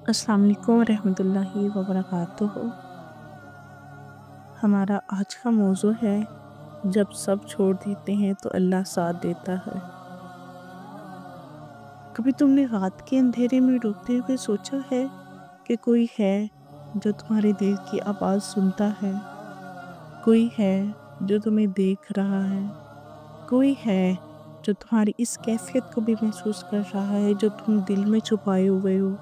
السلام علیکم ورحمۃ اللہ وبرکاتہ۔ ہمارا آج کا موضوع ہے جب سب چھوڑ دیتے ہیں تو اللہ ساتھ دیتا ہے۔ کبھی تم نے رات کے اندھیرے میں ڈوبتے ہوئے سوچا ہے کہ کوئی ہے جو تمہارے دل کی آواز سنتا ہے، کوئی ہے جو تمہیں دیکھ رہا ہے، کوئی ہے جو تمہاری اس کیفیت کو بھی محسوس کر رہا ہے جو تم دل میں چھپائے ہوئے ہو؟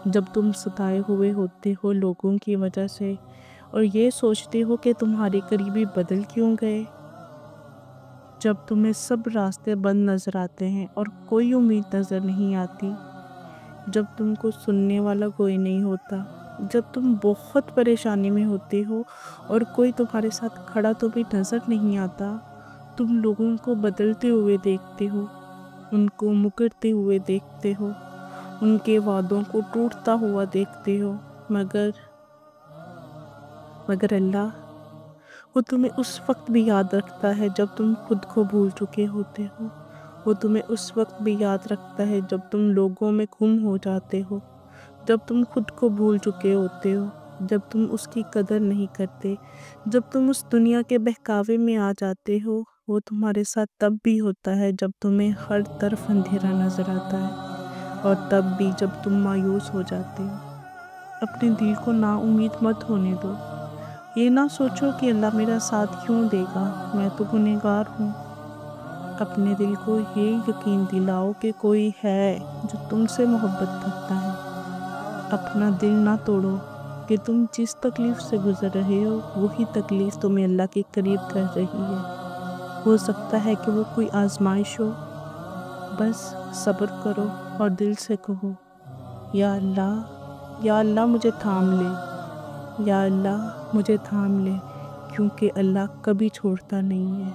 جب تم ستائے ہوئے ہوتے ہو لوگوں کی وجہ سے اور یہ سوچتے ہو کہ تمہارے قریبی بدل کیوں گئے، جب تمہیں سب راستے بند نظر آتے ہیں اور کوئی امید نظر نہیں آتی، جب تم کو سننے والا کوئی نہیں ہوتا، جب تم بہت پریشانی میں ہوتے ہو اور کوئی تمہارے ساتھ کھڑا تو بھی نظر نہیں آتا، تم لوگوں کو بدلتے ہوئے دیکھتے ہو، ان کو مکرتے ہوئے دیکھتے ہو، ان کے وعدوں کو ٹوٹتا ہوا دیکھتے ہو، مگر اللہ، وہ تمہیں اس وقت بھی یاد رکھتا ہے جب تم خود کو بھول چکے ہوتے ہو، وہ تمہیں اس وقت بھی یاد رکھتا ہے جب تم لوگوں میں گم ہو جاتے ہو، جب تم خود کو بھول چکے ہوتے ہو، جب تم اس کی قدر نہیں کرتے، جب تم اس دنیا کے بہکاوے میں آ جاتے ہو۔ وہ تمہارے ساتھ تب بھی ہوتا ہے جب تمہیں ہر طرف اندھیرا نظر آتا ہے، اور تب بھی جب تم مایوس ہو جاتے ہو۔ اپنے دل کو نا امید مت ہونے دو، یہ نہ سوچو کہ اللہ میرا ساتھ کیوں دے گا، میں تو گنہگار ہوں۔ اپنے دل کو یہ یقین دلاؤ کہ کوئی ہے جو تم سے محبت کرتا ہے۔ اپنا دل نہ توڑو کہ تم جس تکلیف سے گزر رہے ہو وہی تکلیف تمہیں اللہ کے قریب کر رہی ہے۔ ہو سکتا ہے کہ وہ کوئی آزمائش ہو، بس صبر کرو اور دل سے کہو، یا اللہ مجھے تھام لے، یا اللہ مجھے تھام لے، کیونکہ اللہ کبھی چھوڑتا نہیں ہے،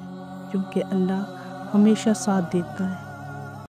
کیونکہ اللہ ہمیشہ ساتھ دیتا ہے۔